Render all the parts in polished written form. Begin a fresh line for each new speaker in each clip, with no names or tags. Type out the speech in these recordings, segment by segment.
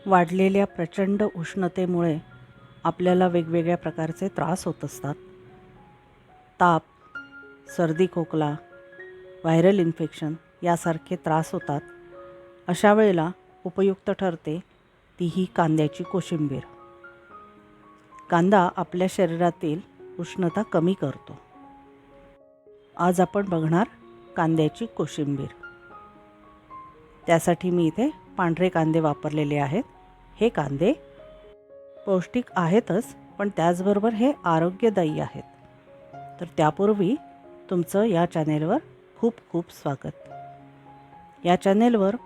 वाढलेल्या प्रचंड उष्णतेमुळे आपल्याला वेगवेगळ्या प्रकारचे त्रास होत असतात. ताप, सर्दी खोकला, व्हायरल इन्फेक्शन यासारखे त्रास होतात. अशा वेळेला उपयुक्त ठरते ती ही कांद्याची कोशिंबीर. कांदा आपल्या शरीरातील उष्णता कमी करतो. आज आपण बघणार कांद्याची कोशिंबीर. त्यासाठी मी इथे पांढरे कांदे वापरलेले आहेत. हे कांदे पौष्टिक आहेतच, पण त्याचबरोबर हे आरोग्यदायी आहेत. तर त्यापूर्वी तुमचं या चॅनेलवर खूप खूप स्वागत. या चॅनेलवर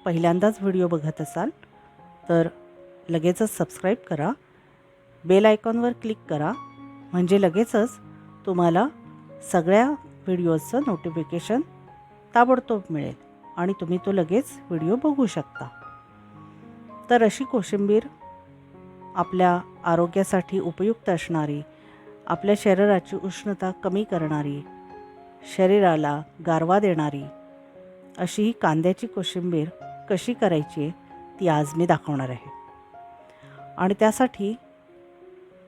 पहिल्यांदाच व्हिडिओ बघत असाल तर लगेचच सबस्क्राईब करा, बेल आयकॉनवर क्लिक करा, म्हणजे लगेचच तुम्हाला सगळ्या व्हिडिओचं नोटिफिकेशन ताबडतोब मिळेल आणि तुम्ही तो लगेच व्हिडिओ बघू शकता. तर अशी कोशिंबीर आपल्या आरोग्यासाठी उपयुक्त असणारी, आपल्या शरीराची उष्णता कमी करणारी, शरीराला गारवा देणारी अशी ही कांद्याची कोशिंबीर कशी करायची ती आज मी दाखवणार आहे. आणि त्यासाठी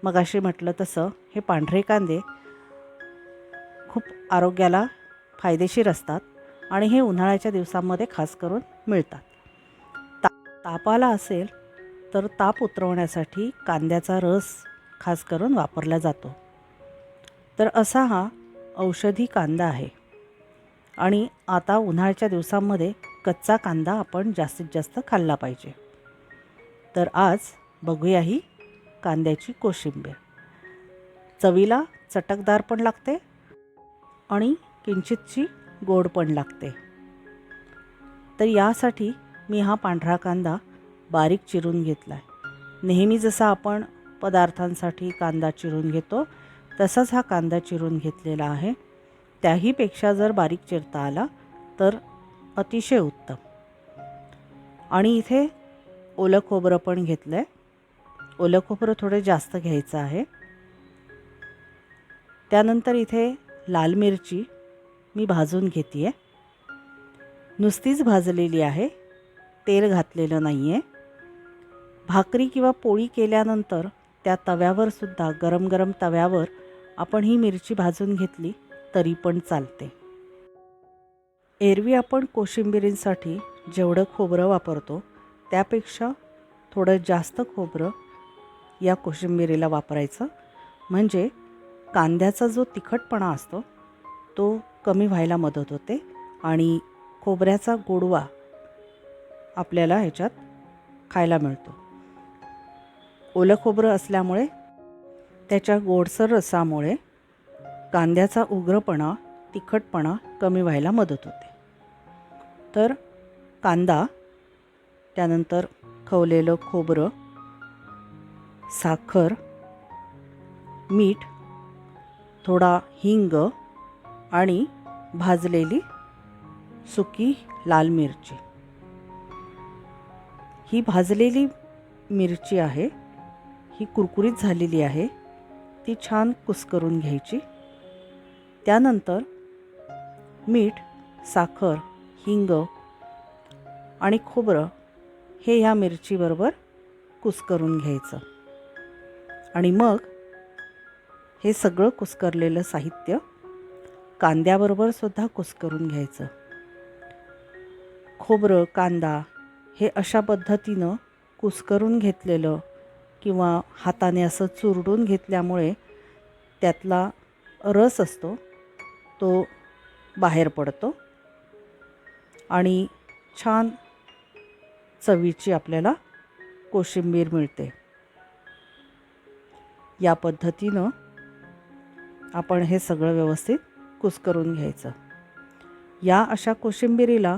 मगाशी म्हटलं तसं हे पांढरे कांदे खूप आरोग्याला फायदेशीर असतात आणि हे उन्हाळ्याच्या दिवसांमध्ये खास करून मिळतात. तापाला असेल तर ताप उतरवण्यासाठी कांद्याचा रस खास करून वापरला जातो. तर असा हा औषधी कांदा आहे आणि आता उन्हाळ्याच्या दिवसांमध्ये कच्चा कांदा आपण जास्तीत जास्त खाल्ला पाहिजे. तर आज बघूया ही कांद्याची कोशिंबीर. चवीला चटकदार पण लागते आणि किंचितची गोड पण लागते. तर यासाठी मी हा पांढरा कांदा बारीक चिरून घेतला आहे. नेहमी जसा आपण पदार्थांसाठी कांदा चिरून घेतो तसाच हा कांदा चिरून घेतलेला आहे. त्याहीपेक्षा जर बारीक चिरता आला तर अतिशय उत्तम. आणि इथे ओलं खोबरं पण घेतलं आहे. ओलं खोबरं थोडं जास्त घ्यायचं आहे. त्यानंतर इथे लाल मिरची मी भाजून घेते आहे. नुसतीच भाजलेली आहे, तेल घातलेलं नाही आहे. भाकरी किंवा पोळी केल्यानंतर त्या तव्यावर सुद्धा गरम गरम तव्यावर आपण ही मिरची भाजून घेतली तरी पण चालते. एरवी आपण कोशिंबिरींसाठी जेवढं खोबरं वापरतो त्यापेक्षा थोडं जास्त खोबरं या कोशिंबिरीला वापरायचं, म्हणजे कांद्याचा जो तिखटपणा असतो तो कमी व्हायला मदत होते आणि खोबऱ्याचा गोडवा आपल्याला ह्याच्यात खायला मिळतो. ओलं खोबरं असल्यामुळे त्याच्या गोडसर रसामुळे कांद्याचा उग्रपणा, तिखटपणा कमी व्हायला मदत होते. तर कांदा, त्यानंतर खवलेलं खोबरं, साखर, मीठ, थोडा हिंग आणि भाजलेली सुकी लाल मिरची. ही भाजलेली मिरची आहे, ही कुरकुरीत झालेली आहे, ती छान कुस्करून घ्यायची. त्यानंतर मीठ, साखर, हिंग आणि खोबरं हे ह्या मिरचीबरोबर कुस्करून घ्यायचं. आणि मग हे सगळं कुस्करलेलं साहित्य कांद्याबरोबर सुद्धा कुस्करून घ्यायचं. खोबरं, कांदा हे अशा पद्धतीनं कुस्करून घेतलेलं किंवा हाताने असं चुरडून घेतल्यामुळे त्यातला रस असतो तो बाहेर पडतो आणि छान चवीची आपल्याला कोशिंबीर मिळते. या पद्धतीनं आपण हे सगळं व्यवस्थित कुस्करून घ्यायचं. या अशा कोशिंबिरीला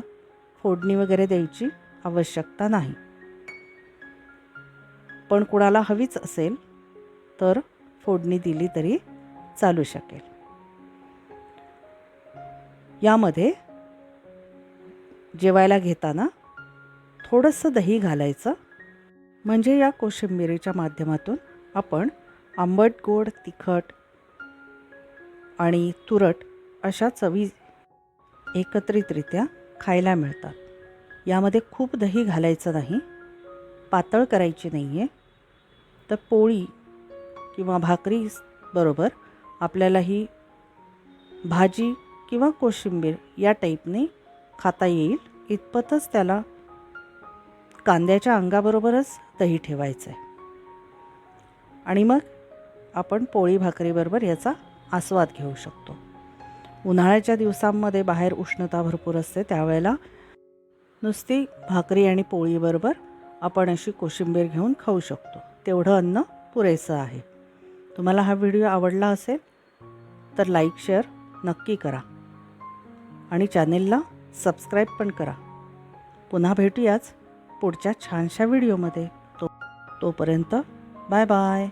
फोडणी वगैरे द्यायची आवश्यकता नाही, पण कुणाला हवीच असेल तर फोडणी दिली तरी चालू शकेल. यामध्ये जेवायला घेताना थोडंसं दही घालायचं, म्हणजे या कोशिंबिरीच्या माध्यमातून आपण आंबट, गोड, तिखट आणि तुरट अशा चवी एकत्रितरित्या खायला मिळतात. यामध्ये खूप दही घालायचं नाही, पातळ करायची नाही आहे. तर पोळी किंवा भाकरी बरोबर आपल्याला ही भाजी किंवा कोशिंबीर या टाईपने खाता येईल इतपतच त्याला कांद्याच्या अंगाबरोबरच दही ठेवायचं आहे. आणि मग आपण पोळी भाकरीबरोबर याचा आस्वाद घेऊ शकतो. उन्हाळ्याच्या दिवसांमध्ये बाहेर उष्णता भरपूर असते, त्यावेळेला नुसती भाकरी आणि पोळीबरोबर आपण अशी कोशिंबीर घेऊन खाऊ शकतो. तेवढं अन्न पुरेसं आहे. तुम्हाला हा व्हिडिओ आवडला असेल तर लाईक शेअर नक्की करा आणि चॅनेलला सबस्क्राईब पण करा. पुन्हा भेटूयाच पुढच्या छानशा व्हिडिओमध्ये. तोपर्यंत बाय बाय.